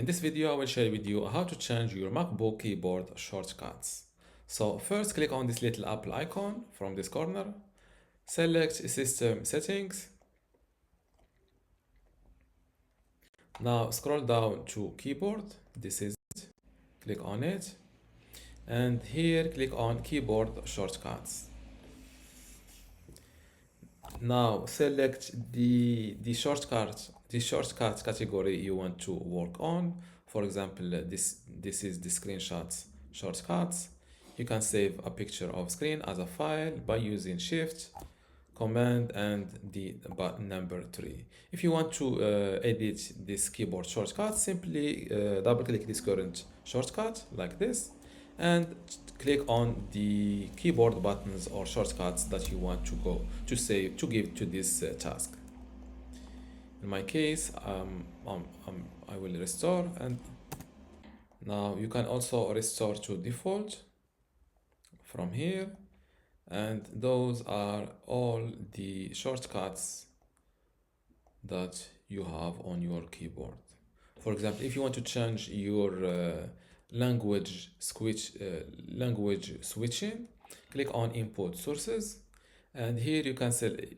In this video, I will share with you how to change your MacBook keyboard shortcuts. So first, click on this little Apple icon from this corner. Select System Settings. Now scroll down to Keyboard. This is it. Click on it. And here, click on Keyboard Shortcuts. Now select the shortcut category you want to work on. For example, this is the screenshots shortcuts. You can save a picture of screen as a file by using Shift, Command, and the button number 3. If you want to edit this keyboard shortcut, simply double click this current shortcut like this, and click on the keyboard buttons or shortcuts that you want to give to this task. In my case, I will restore, and now you can also restore to default from here, and those are all the shortcuts that you have on your keyboard. For example, if you want to change your language switching, click on input sources, and here you can select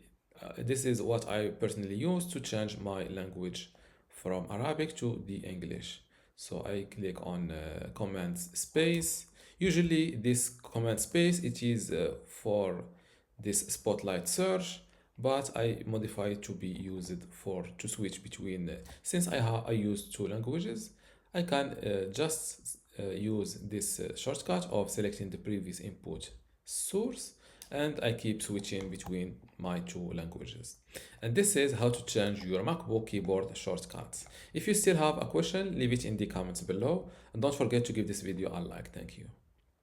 this is what I personally use to change my language from Arabic to the English. So I click on command space. Usually this command space, it is for this spotlight search, but I modify it to be used to switch between since I use two languages. I can just use this shortcut of selecting the previous input source, and I keep switching between my two languages. And this is how to change your MacBook keyboard shortcuts. If you still have a question, leave it in the comments below, and don't forget to give this video a like. Thank you.